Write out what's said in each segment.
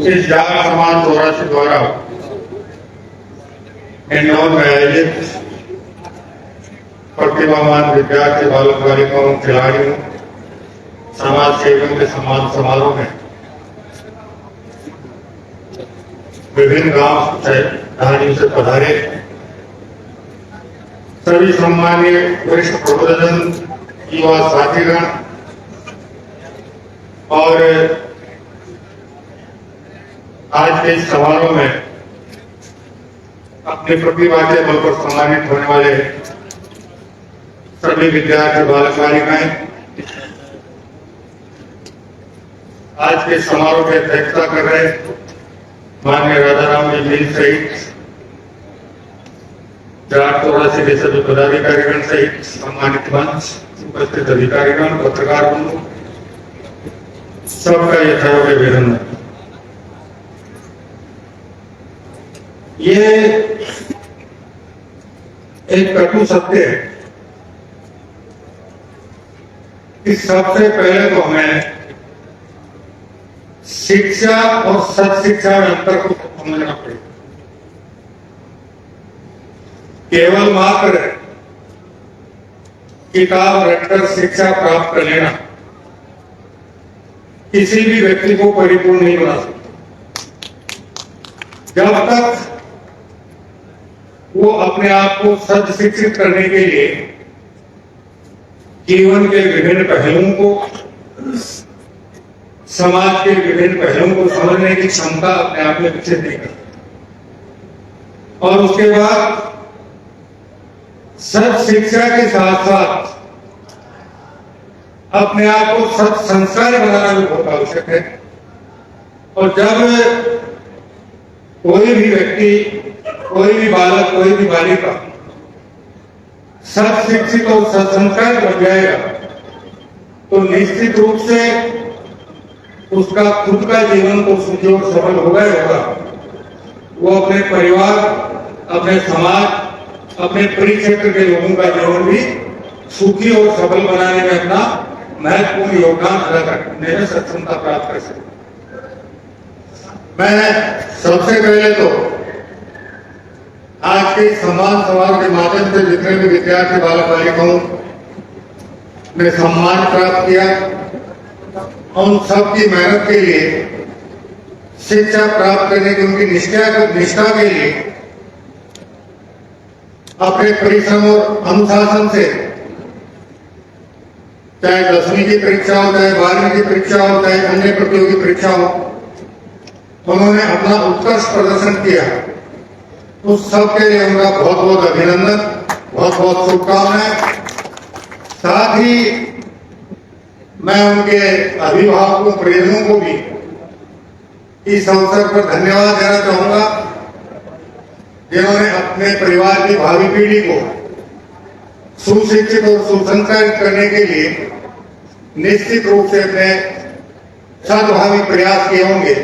इस जाट समाज चौरासी द्वारा इंदौर में आयोजित प्रतिभावान विद्यार्थी बालक बालिकाओं खिलाड़ियों समाज सेवियों के सम्मान समारोह में विभिन्न गांव से धारियों से पधारे सभी सम्मानीय वरिष्ठ प्रबुद्धजन, युवा साथीगण और आज के इस समारोह में अपनी प्रतिभा के बल पर सम्मानित होने वाले सभी विद्यार्थी बालक बालिकाएं, आज के समारोह की अध्यक्षता कर रहे माननीय राजाराम जी मील सहित जाट चौरासी के सभी पदाधिकारीगण सहित सम्मानित मंच, उपस्थित अधिकारीगण, पत्रकार बंधु, सबका यथायोग्य अभिनंदन। ये एक कटु सत्य है कि सबसे पहले तो हमें शिक्षा और सत शिक्षा में अंतर को समझना पड़ेगा। केवल मात्र किताब रखकर शिक्षा प्राप्त कर लेना किसी भी व्यक्ति को परिपूर्ण नहीं बना सकता। जब तक वो अपने आप को सद शिक्षित करने के लिए जीवन के विभिन्न पहलुओं को, समाज के विभिन्न पहलुओं को समझने की क्षमता अपने आप में विकसित नहीं करता। और उसके बाद सत शिक्षा के साथ साथ अपने आप को सत संस्कार बनाना भी बहुत आवश्यक है। और जब कोई भी व्यक्ति, कोई भी बालक, कोई भी बालिका सत शिक्षित और सत्संस्कार बन जाएगा तो निश्चित रूप से उसका खुद का जीवन तो सुखी और सफल होगा ही होगा। वो अपने परिवार, अपने समाज, अपने परिक्षेत्र के लोगों का जीवन भी सुखी और सफल बनाने में अपना महत्वपूर्ण योगदान अदा करने में सक्षमता प्राप्त कर सकते। मैं सबसे पहले तो आज के सम्मान समारोह के माध्यम से जितने भी विद्यार्थी बालक बालिकाओं ने सम्मान प्राप्त किया, उन सबकी मेहनत के लिए, शिक्षा प्राप्त करने की उनकी निष्ठा के लिए, अपने परिश्रम और अनुशासन से, चाहे 10वीं की परीक्षा हो, चाहे 12वीं की परीक्षा हो, चाहे अन्य प्रतियोगी परीक्षा हो, उन्होंने अपना उत्कृष्ट प्रदर्शन किया। उस सब के लिए उनका बहुत बहुत अभिनंदन, बहुत बहुत शुभकामनाएं। साथ ही मैं उनके अभिभावकों, प्रेरकों को भी इस अवसर पर धन्यवाद देना चाहूंगा, जिन्होंने अपने परिवार की भावी पीढ़ी को सुशिक्षित और सुसंस्कारित करने के लिए निश्चित रूप से अपने सद्भावी प्रयास किए होंगे।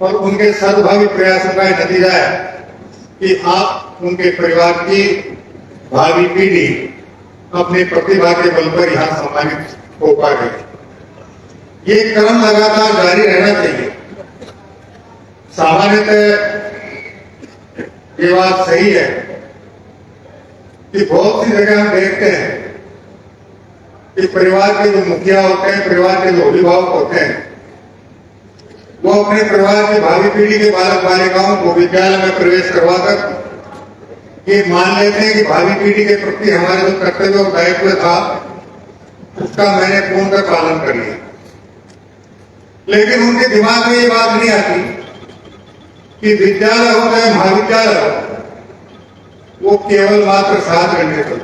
और उनके सद्भावी प्रयासों का नतीजा है कि आप उनके परिवार की भावी पीढ़ी अपनी प्रतिभा के बल पर यहाँ सम्मानित हो पा रही है। ये क्रम लगातार जारी रहना चाहिए। सामान्यतः ये बात सही है कि बहुत सी जगह हम देखते हैं कि परिवार के जो मुखिया होते हैं, परिवार के जो अभिभावक होते हैं, वो अपने परिवार की भावी पीढ़ी के बालक बालिकाओं को विद्यालय में प्रवेश करवाकर ये मान लेते हैं कि भावी पीढ़ी के प्रति हमारे जो कर्तव्य और दायित्व था उसका मैंने पूर्णतः पालन कर लिया। लेकिन उनके दिमाग में ये बात नहीं आती कि विद्यालय हो चाहे महाविद्यालय हो, वो केवल मात्र 7 घंटे तक,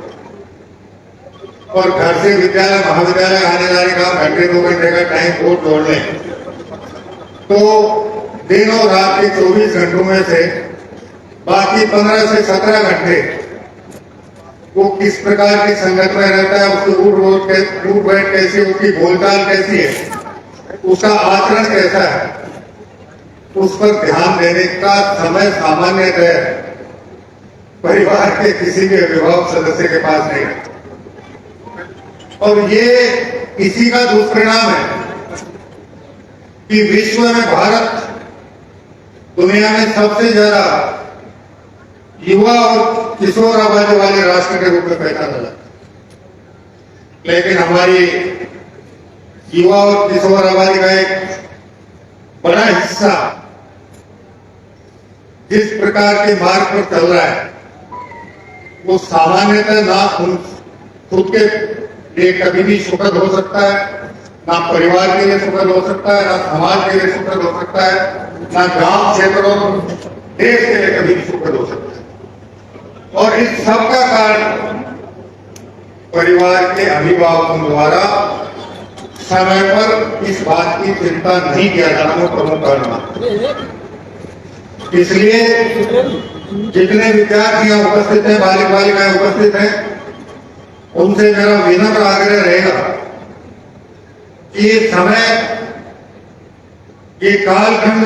और घर से विद्यालय महाविद्यालय आने जाने का घंटे 2 घंटे का टाइम को जोड़ लें तो दिन और रात के 24 घंटों में से बाकी 15 से 17 घंटे वो किस प्रकार की संगत में रहता है, उसकी उठ बैठ कैसी, उसकी बोलचाल कैसी है, उसका आचरण कैसा है, उस पर ध्यान देने का समय सामान्यतः परिवार के किसी भी अभिभावक सदस्य के पास नहीं है। और ये इसी का दुष्परिणाम है कि विश्व में भारत दुनिया में सबसे ज्यादा युवा और किशोर आबादी वाले राष्ट्र के रूप में पहचाना जाता है, लेकिन हमारी युवा और किशोर आबादी का एक बड़ा हिस्सा जिस प्रकार के मार्ग पर चल रहा है वो सामान्यतः ना खुद के लिए कभी भी सुखद हो सकता है, ना परिवार के लिए सुखद हो सकता है, ना समाज के लिए सुखद हो सकता है, ना गांव क्षेत्रों देश के लिए कभी भी सुखद हो सकता है। और इस सब का कारण परिवार के अभिभावकों द्वारा समय पर इस बात की चिंता नहीं किया जाना प्रमुख कारण। इसलिए जितने विद्यार्थी यहाँ उपस्थित हैं, बालिक बालिकाएं उपस्थित हैं, उनसे मेरा विनम्र आग्रह रहेगा कि ये समय, ये कालखंड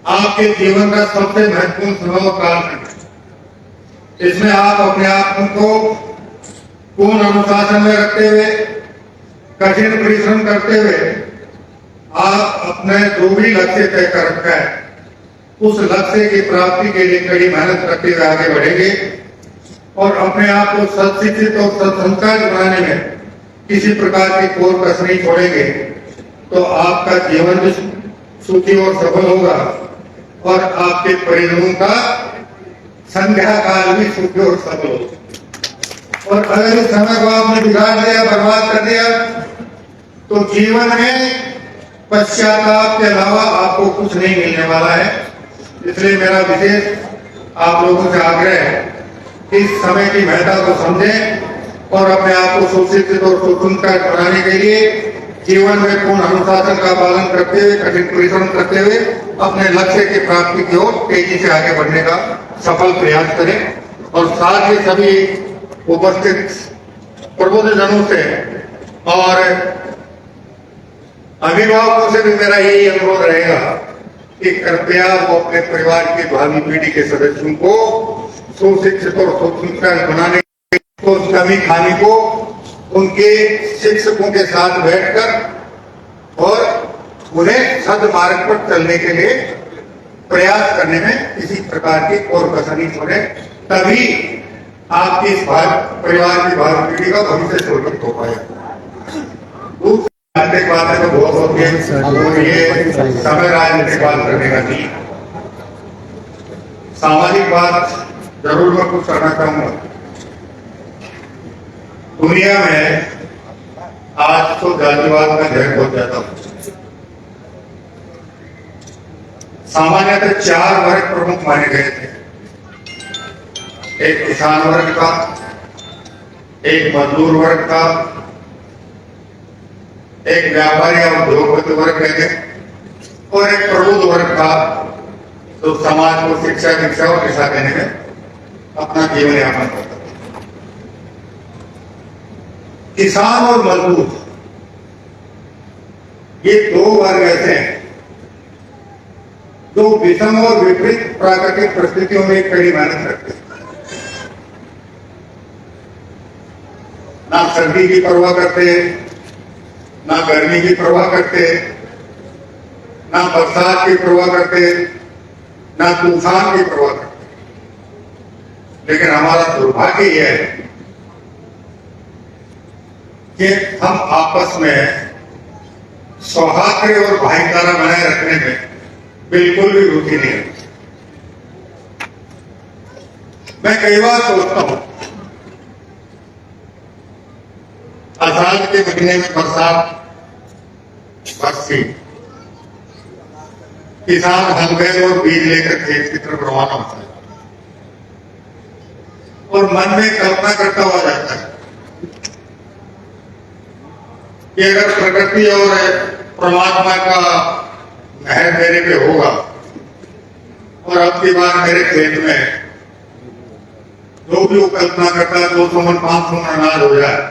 आपके जीवन का सबसे महत्वपूर्ण समय और कालखंड है। इसमें आप अपने आप को पूर्ण अनुशासन में रखते हुए, कठिन परिश्रम करते हुए आप अपने जो भी लक्ष्य तय कर रखा है उस लक्ष्य की प्राप्ति के लिए कड़ी मेहनत करते हुए आगे बढ़ेंगे और अपने आप को सदशिक्षित और सत्संस्कार बनाने में किसी प्रकार की कोर कस नहीं छोड़ेंगे तो आपका जीवन भी सुखी और सफल होगा और आपके परिजनों का संध्या काल भी सुखी और सफल होगा। और अगर इस समय को आपने बिगाड़ दिया, बर्बाद कर दिया तो जीवन में पश्चाताप के अलावा आपको कुछ नहीं मिलने वाला है। इसलिए मेरा विशेष आप लोगों से आग्रह है कि इस समय की महत्ता को समझें और अपने आप को सुशिक्षित और सुसंस्कार बनाने के लिए जीवन में पूर्ण अनुशासन का पालन करते हुए, कठिन परिश्रम करते हुए अपने लक्ष्य की प्राप्ति की ओर तेजी से आगे बढ़ने का सफल प्रयास करें। और साथ ही सभी उपस्थित प्रबुद्धजनों से और अभिभावकों से भी मेरा यही अनुरोध रहेगा कि कृपया वो अपने परिवार की भावी पीढ़ी के सदस्यों को सुशिक्षित और सुसंस्कार बनाने को, कमी खानी को उनके शिक्षकों के साथ बैठकर और उन्हें सदमार्ग पर चलने के लिए प्रयास करने में किसी प्रकार की कोर कसर नहीं छोड़े, तभी आपकी इस परिवार की भावी पीढ़ी का भविष्य सुरक्षित हो पाएगा। राजनीतिक बातें तो बहुत होती है, ये समय राजनीतिक बात करने का नहीं। सामाजिक बात जरूर मैं कुछ करना चाहूंगा। दुनिया में आज तो जातिवाद का जहर बहुत ज्यादा हो, सामान्यतः 4 वर्ग प्रमुख माने गए थे। एक किसान वर्ग का, एक मजदूर वर्ग का, एक व्यापारी और उद्योगपति वर्ग है और एक प्रबुद्ध वर्ग का जो समाज को शिक्षा, दीक्षा और दिशा देने में अपना जीवन यापन करता है। किसान और मजदूर ये 2 वर्ग ऐसे हैं जो विषम और विपरीत प्राकृतिक परिस्थितियों में कड़ी मेहनत करते हैं। ना सर्दी की परवाह करते, ना गर्मी की परवाह करते, ना बरसात की परवाह करते, ना तूफान की परवाह करते। लेकिन हमारा दुर्भाग्य यह है कि हम आपस में सौहार्द और भाईचारा बनाए रखने में बिल्कुल भी रुचि नहीं है। मैं कई बार सोचता हूं, आषाढ़ के महीने में बरसात बरसी, किसान हल बैल और बीज लेकर खेत की तरफ रवाना होता है और मन में कल्पना करता हुआ जाता है कि अगर प्रकृति और परमात्मा का मेहर मेरे पे होगा और अब की बार मेरे खेत में जो भी वो कल्पना करता है 200 मन 500 मन अनाज हो जाए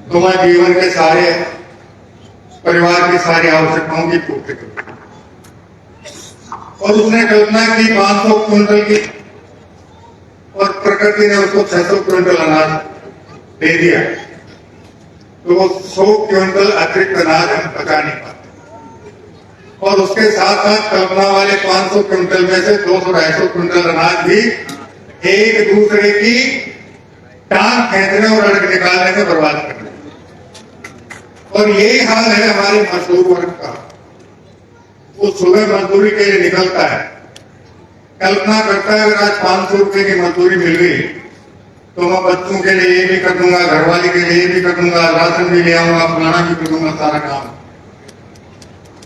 तो मैं जीवन के सारे परिवार की सारी आवश्यकताओं की पूर्ति करूं। और उसने कल्पना की 500 क्विंटल की और प्रकृति ने उसको 600 क्विंटल अनाज दे दिया तो वो 100 क्विंटल अतिरिक्त अनाज हम पचा नहीं पाते। और उसके साथ साथ कल्पना वाले 500 क्विंटल में से 200-250 क्विंटल अनाज भी एक दूसरे की टांग खींचने और अड़क निकालने में बर्बाद करने। और यही हाल है हमारे मजदूर वर्ग का। वो सुबह मजदूरी के लिए निकलता है, कल्पना करता है अगर आज 500 रुपए की मजदूरी मिल गई तो मैं बच्चों के लिए ये भी कर दूंगा, घरवाली के लिए ये भी कर दूंगा, राशन भी ले आऊंगा, फलाना भी कर दूंगा, सारा काम।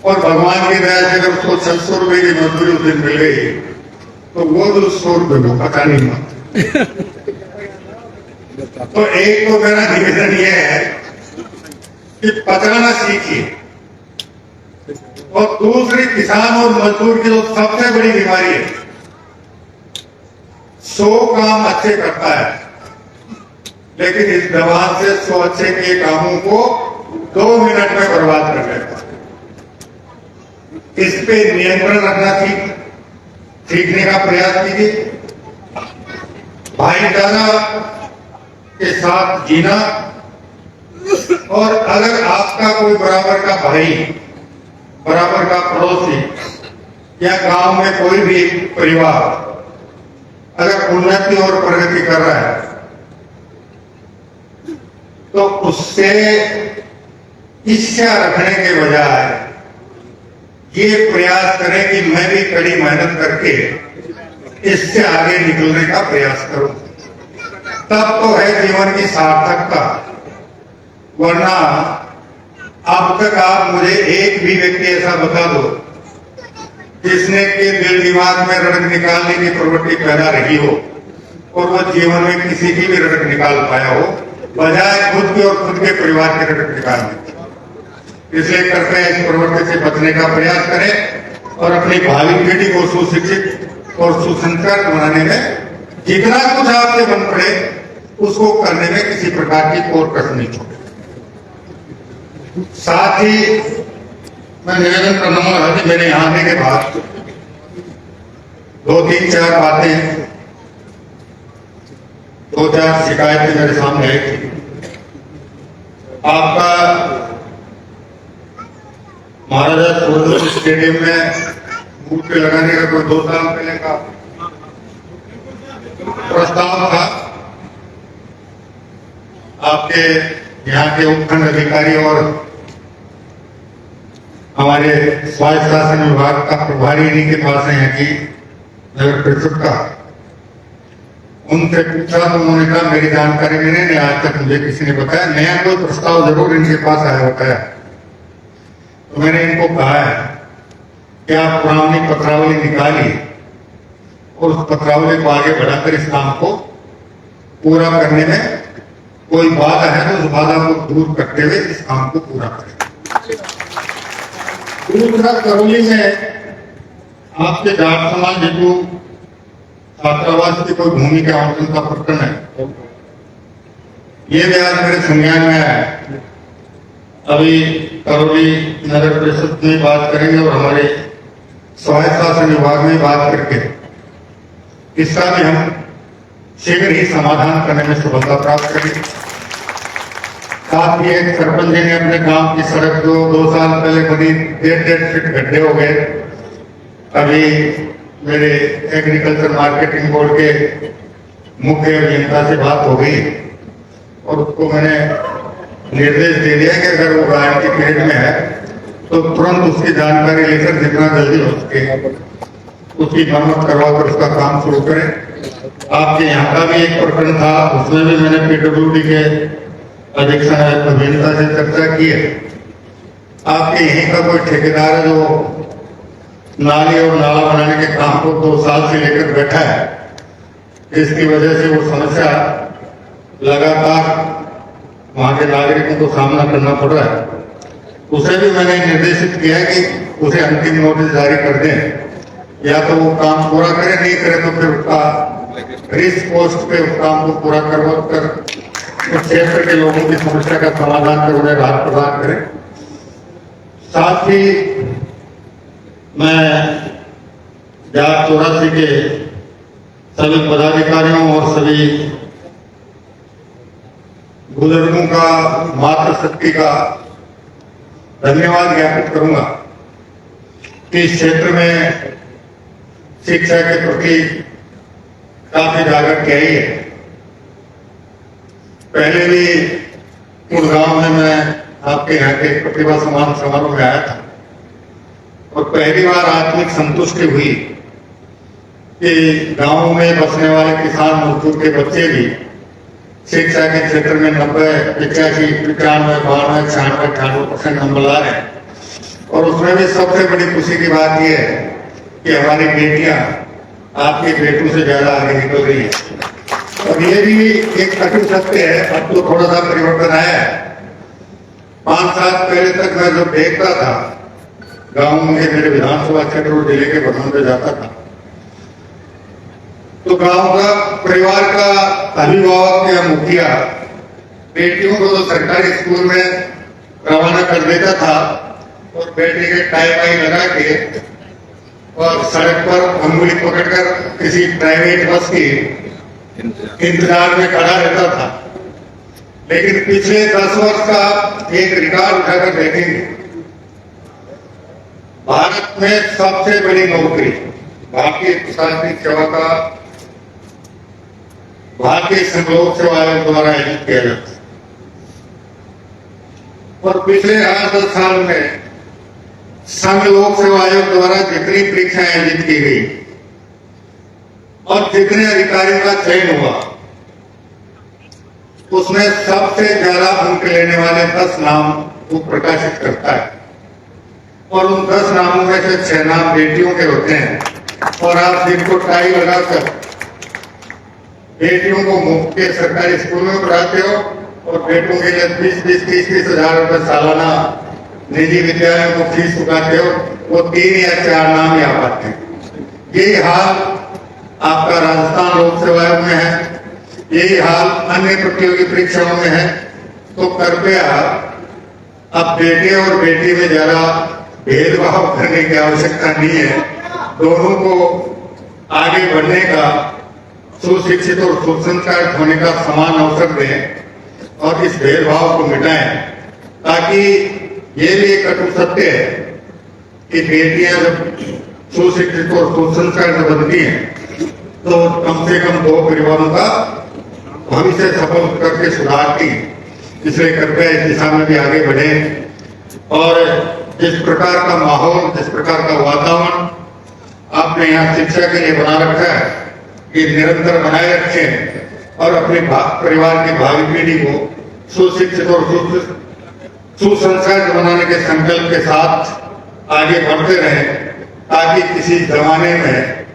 और भगवान की दया से अगर उसको 600 रुपए की मजदूरी उस दिन मिल गई तो वो तो 100 रुपए को पता नहीं मत। तो एक तो मेरा निवेदन यह है कि पचाना सीखिए, और दूसरी किसान और मजदूर की जो सबसे बड़ी बीमारी है, 100 काम अच्छे करता है लेकिन इस जबान से 100 अच्छे के कामों को 2 मिनट में बर्बाद कर देता है। इस पे नियंत्रण रखना सीखने का प्रयास कीजिए, भाईचारा के साथ जीना। और अगर आपका कोई बराबर का भाई, बराबर का पड़ोसी या गांव में कोई भी परिवार अगर उन्नति और प्रगति कर रहा है तो उससे इच्छा रखने के बजाय ये प्रयास करें कि मैं भी कड़ी मेहनत करके इससे आगे निकलने का प्रयास करूं, तब तो है जीवन की सार्थकता। वरना अब तक आप मुझे एक भी व्यक्ति ऐसा बता दो जिसने के दिल दिमाग में रड़क निकालने की प्रवृत्ति पैदा रही हो और वह जीवन में किसी की भी रड़क निकाल पाया हो, बजाय खुद के और खुद के परिवार के रड़क निकालने। इसलिए करते हैं इस प्रवृत्ति से बचने का प्रयास करें और अपनी भावी पीढ़ी को सुशिक्षित और सुसंस्कृत बनाने में जितना कुछ आपसे बन पड़े उसको करने में किसी प्रकार की कोर कसर नहीं छोड़े। साथ ही मैं निवेदन करूंगा कि मेरे यहाँ आने के बाद 2-3-4 बातें, 2-4 शिकायतें मेरे सामने आई थी। आपका महाराजा सूरजमल स्टेडियम में मूर्ति लगाने का कोई 2 साल पहले का प्रस्ताव था। आपके यहाँ के उपखंड अधिकारी और हमारे स्वायत्त शासन विभाग का प्रभारी इन्हीं के पास है यहाँ की नगर परिषद का। उनसे पूछा तो उन्होंने कहा मेरी जानकारी में नहीं, आज तक मुझे किसी ने बताया। नया कोई प्रस्ताव जरूर इनके पास आया होता है। तो मैंने इनको कहा है कि आप पुरानी पत्रावली निकालिए और उस पत्रावली को आगे बढ़ाकर इस काम को पूरा करने में कोई बाधा है तो उस बाधा को दूर करते हुए इस काम को पूरा करें। दूसरा, करौली में आपके जाट समाज हेतु छात्रावास की कोई भूमि के आवंटन का प्रकरण है, ये भी आज मेरे संज्ञान में है। अभी करौली नगर परिषद में बात करेंगे और हमारे स्वायत्त शासन विभाग में बात करके इसका भी हम शीघ्र ही समाधान करने में सफलता प्राप्त करेंगे। साथ ही एक सरपंच जी ने अपने गांव की सड़क जो 2 साल पहले बनी 1.5 फीट गड्ढे हो गए, अभी मेरे एग्रीकल्चर मार्केटिंग बोर्ड के मुख्य अभियंता से बात हो गई और उसको मैंने निर्देश दे दिया कि अगर वो गारंटी पीरियड में है तो तुरंत उसकी जानकारी लेकर जितना जल्दी हो सके उसकी मरम्मत करवाकर उसका काम शुरू करें। आपके यहाँ का भी एक प्रकरण था, उसमें भी मैंने PWD के अधीक्षण अभियंता से चर्चा की है। आपके यहीं का कोई ठेकेदार है जो नाली और नाला बनाने के काम को 2 साल से लेकर बैठा है, इसकी वजह से वो समस्या लगातार वहां के नागरिकों को सामना करना पड़ रहा है। उसे भी मैंने निर्देशित किया है कि उसे अंतिम नोटिस जारी कर दें, या तो वो काम पूरा करे, नहीं करे तो फिर उसका रिस्क पोस्ट पे उस काम को पूरा करवा कर उस क्षेत्र के लोगों की समस्या का समाधान कर उन्हें राहत प्रदान करें। साथ ही मैं जाट 84 के सभी पदाधिकारियों और सभी बुजुर्गों का, मातृशक्ति का धन्यवाद ज्ञापित करूंगा कि इस क्षेत्र में शिक्षा के प्रति काफी जागृत किया ही है। पहले भी गुड़गांव में मैं आपके यहाँ के प्रतिभा सम्मान समारोह में आया था और पहली बार आत्मिक संतुष्टि हुई कि गांव में बसने वाले किसान मजदूर के बच्चे भी शिक्षा के क्षेत्र में 90, 85, 95, 92, 96, 98% नंबर ला रहे हैं। और उसमें भी सबसे बड़ी खुशी की बात यह है कि हमारी बेटियां आपके बेटों से ज्यादा आगे निकल रही है। और ये भी एक कठिन सत्य है, अब तो थोड़ा सा परिवर्तन आया है। 5 साल पहले तक मैं जब देखता था गांव में, मेरे विधानसभा क्षेत्र और जिले के भ्रमण पे जाता था, तो गांव का परिवार का अभिभावक या मुखिया बेटियों को तो सरकारी स्कूल में रवाना कर देता था और बेटे के टाई वाई लगा के और सड़क पर अंगुली पकड़कर किसी प्राइवेट बस की इंतजार में खड़ा रहता था। लेकिन पिछले 10 वर्ष का एक रिकॉर्ड उठाकर देखेंगे, भारत में सबसे बड़ी नौकरी भारतीय प्रशासनिक सेवा का भारतीय संघ लोक सेवा आयोग द्वारा आयोजित किया जाता है। और पिछले 8-10 साल में संघ लोक सेवा आयोग द्वारा जितनी परीक्षाएं आयोजित की गई और जितने अधिकारियों का चयन हुआ, उसमें सबसे ज्यादा अंक लेने वाले 10 नाम वो प्रकाशित करता है। और उन 10 नामों में से 6 नाम बेटियों के होते हैं। और आप जिनको टाई लगाकर बेटियों को मुफ्त के सरकारी स्कूल में पढ़ाते हो और बेटों के लिए 20-30 हजार रुपए सालाना निजी विद्यालयों को फीस चुकाते हो, वो 3 या 4 नाम ही आ पाते हैं। यही हाल आपका राजस्थान लोक सेवा आयोग में है, यही हाल अन्य प्रतियोगी परीक्षाओं में है। तो कृपया अब बेटे और बेटी में ज्यादा भेदभाव करने की आवश्यकता नहीं है। दोनों को आगे बढ़ने का, सुशिक्षित और सुसंस्कृत होने का समान अवसर दें और इस भेदभाव को मिटाएं, ताकि ये भी एक कटु सत्य है कि बेटियां जब सुशिक्षित और सुसंस्कृत बनती हैं तो कम से कम 2 परिवारों का भविष्य सफल करके सुधारती हैं। इसलिए कृपया इस दिशा में भी आगे बढ़े और जिस प्रकार का माहौल, जिस प्रकार का वातावरण आपने यहाँ शिक्षा के लिए बना रखा है, ये निरंतर बनाए रखें और अपने परिवार की भावी पीढ़ी को सुशिक्षित और सुसंस्कृत बनाने के संकल्प के साथ आगे बढ़ते रहें, ताकि किसी जमाने में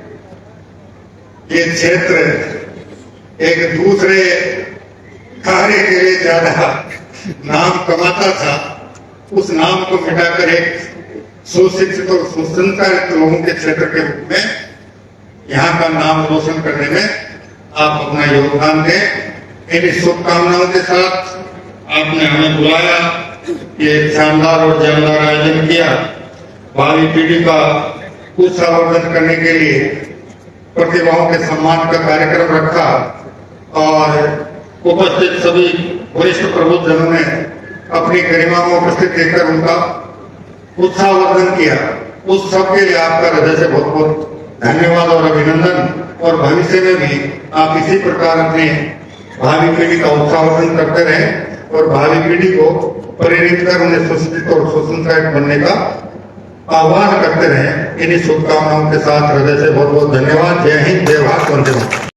ये क्षेत्र एक दूसरे कार्य के लिए ज्यादा नाम कमाता था, उस नाम को मिटाकर एक सुशिक्षित और सुसंस्कृत लोगों के क्षेत्र के रूप में यहाँ का नाम रोशन करने में आप अपना योगदान दें। इन शुभकामनाओं के साथ आपने हमें बुलाया, ये शानदार और जानदार आयोजन किया, भावी पीढ़ी का उत्साहवर्धन करने के लिए प्रतिभाओं के सम्मान का कार्यक्रम रखा और उपस्थित सभी वरिष्ठ प्रबुद्धजनों ने अपनी गरिमा में उपस्थित देकर उनका उत्साहवर्धन किया। उस सब के लिए आपका हृदय से बहुत बहुत धन्यवाद और अभिनंदन। और भविष्य में भी आप इसी प्रकार अपने भावी पीढ़ी का उत्साहवर्धन करते रहें और भावी पीढ़ी को प्रेरित कर उन्हें सुशिक्षित और सुसंस्कृत बनने का आह्वान करते रहें। इन्हीं शुभकामनाओं के साथ हृदय से बहुत बहुत धन्यवाद। जय हिंद, जय भारत, वंदे मातरम।